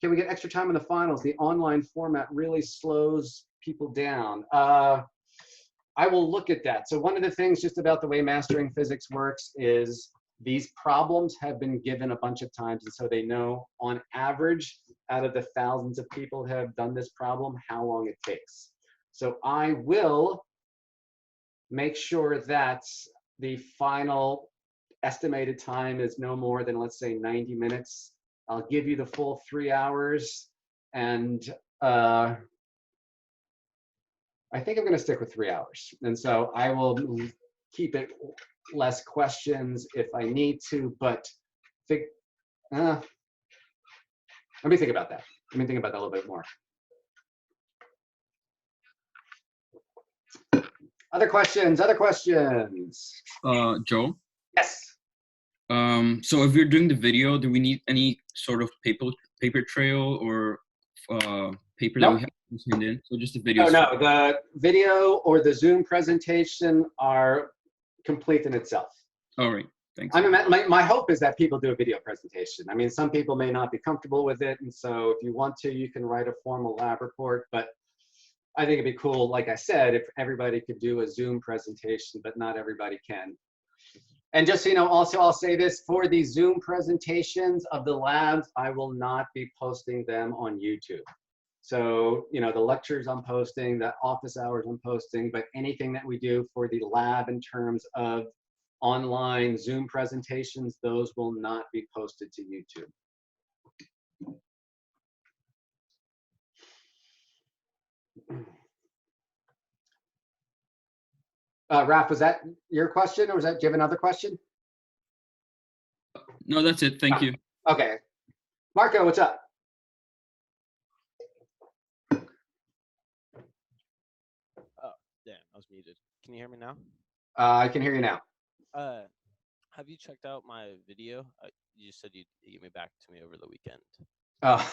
Can we get extra time in the finals? The online format really slows people down. I will look at that. So one of the things just about the way Mastering Physics works is these problems have been given a bunch of times, and so they know on average out of the thousands of people who have done this problem how long it takes. So I will make sure that the final estimated time is no more than, let's say, 90 minutes. I'll give you the full 3 hours, and I think I'm going to stick with 3 hours. And so I will keep it less questions if I need to, but let me think about that. Let me think about that a little bit more. Other questions, other questions? Joe? Yes. So if we're doing the video, do we need any sort of paper trail or paper that we have to send in? So just the video. Oh, no, the video or the Zoom presentation are complete in itself. All right, thanks. I mean, my hope is that people do a video presentation. I mean, some people may not be comfortable with it, and so if you want to, you can write a formal lab report, but I think it'd be cool, like I said, if everybody could do a Zoom presentation, but not everybody can. And just so you know, also I'll say this, for the Zoom presentations of the labs, I will not be posting them on YouTube. So, you know, the lectures I'm posting, the office hours I'm posting, but anything that we do for the lab in terms of online Zoom presentations, those will not be posted to YouTube. Raf, was that your question, or was that, do you have another question? No, that's it. Thank you. Okay. Marco, what's up? Oh, damn, I was muted. Can you hear me now? I can hear you now. Have you checked out my video? You said you'd get me back to me over the weekend. Oh,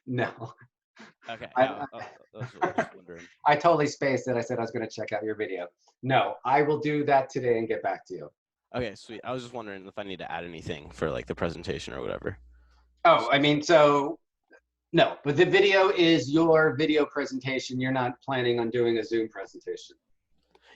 no. Okay, I was just wondering. I totally spaced it. I said I was going to check out your video. No, I will do that today and get back to you. Okay, sweet. I was just wondering if I need to add anything for like the presentation or whatever. Oh, I mean, so no, but the video is your video presentation. You're not planning on doing a Zoom presentation.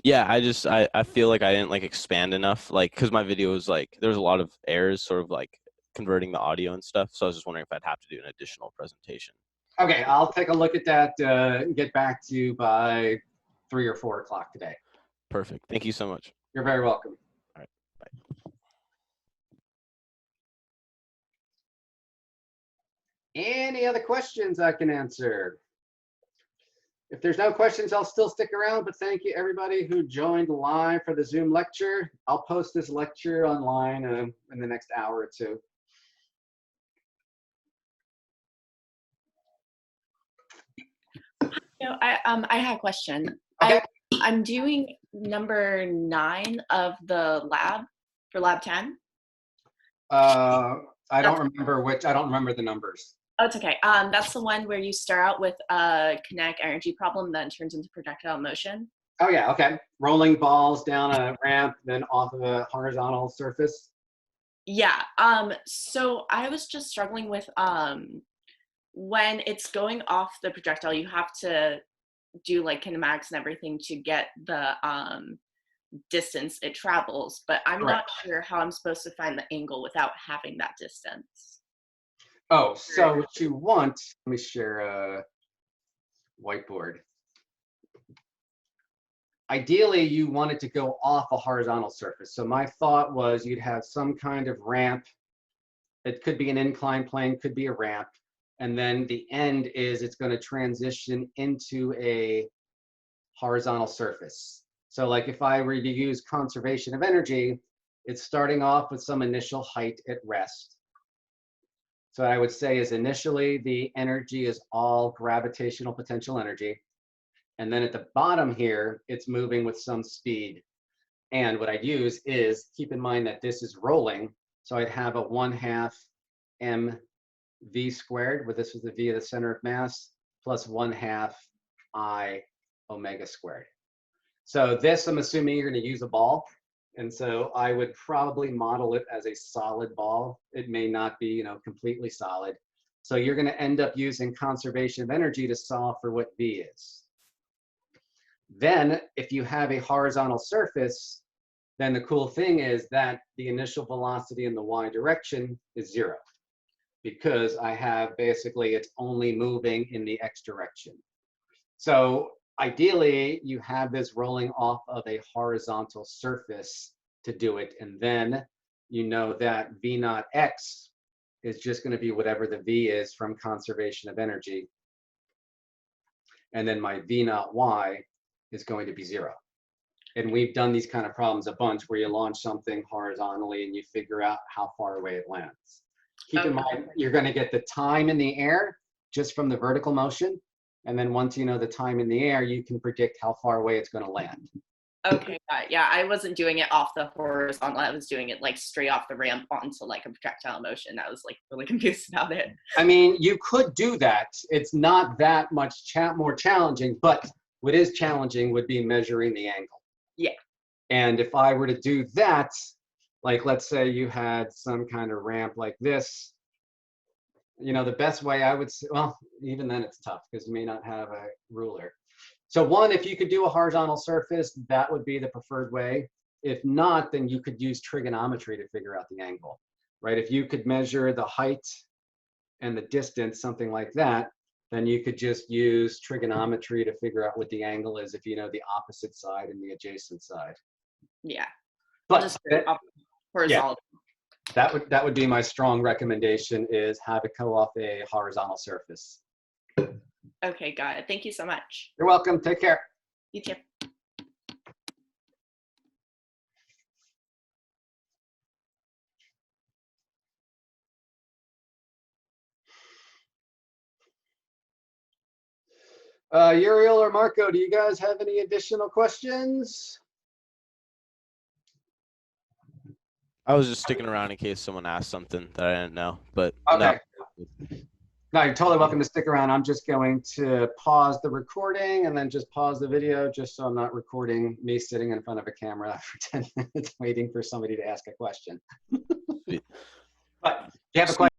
Yeah, I feel like I didn't like expand enough, like, because my video was like, there was a lot of errors sort of like converting the audio and stuff. So I was just wondering if I'd have to do an additional presentation. Okay, I'll take a look at that and get back to you by 3 or 4 o'clock today. Perfect. Thank you so much. You're very welcome. All right, bye. Any other questions I can answer? If there's no questions, I'll still stick around, but thank you everybody who joined live for the Zoom lecture. I'll post this lecture online in the next hour or two. You know, I had a question. Okay. I'm doing number 9 of the lab for lab 10. I don't remember the numbers. Oh, it's okay. That's the one where you start out with a kinetic energy problem, then turns into projectile motion. Oh yeah, okay. Rolling balls down a ramp, then off of a horizontal surface. Yeah. So I was just struggling with when it's going off the projectile, you have to do like kinematics and everything to get the distance it travels, but I'm not sure how I'm supposed to find the angle without having that distance. Oh, so what you want, let me share a whiteboard. Ideally, you want it to go off a horizontal surface. So my thought was you'd have some kind of ramp. It could be an inclined plane, could be a ramp. And then the end is it's going to transition into a horizontal surface. So like if I were to use conservation of energy, it's starting off with some initial height at rest. So what I would say is initially the energy is all gravitational potential energy. And then at the bottom here, it's moving with some speed. And what I'd use is, keep in mind that this is rolling. So I'd have a 1/2 mv squared, where this is the v of the center of mass, plus 1/2 I omega squared. So this, I'm assuming you're going to use a ball. And so I would probably model it as a solid ball. It may not be, completely solid. So you're going to end up using conservation of energy to solve for what V is. Then if you have a horizontal surface, then the cool thing is that the initial velocity in the y direction is 0, because I have basically it's only moving in the x direction. So ideally, you have this rolling off of a horizontal surface to do it, and then you know that V naught x is just going to be whatever the V is from conservation of energy, and then my V naught y is going to be 0. And we've done these kind of problems a bunch where you launch something horizontally and you figure out how far away it lands. Keep in mind, you're going to get the time in the air just from the vertical motion. And then once you know the time in the air, you can predict how far away it's going to land. Okay, got it. Yeah, I wasn't doing it off the horizontal. I was doing it like straight off the ramp onto like a projectile motion. I was like really confused about it. I mean, you could do that. It's not that much more challenging, but what is challenging would be measuring the angle. Yeah. And if I were to do that, like let's say you had some kind of ramp like this, the best way I would say, well, even then it's tough because you may not have a ruler. So one, if you could do a horizontal surface, that would be the preferred way. If not, then you could use trigonometry to figure out the angle, right? If you could measure the height and the distance, something like that, then you could just use trigonometry to figure out what the angle is if you know the opposite side and the adjacent side. Yeah. But Just up horizontal. that would be my strong recommendation, is have it go off a horizontal surface. Okay, got it. Thank you so much. You're welcome. Take care. You too. Uriel or Marco, do you guys have any additional questions? I was just sticking around in case someone asked something that I didn't know, but Okay. no. No, you're totally welcome to stick around. I'm just going to pause the recording and then just pause the video just so I'm not recording me sitting in front of a camera for 10 minutes waiting for somebody to ask a question. But if you have a question,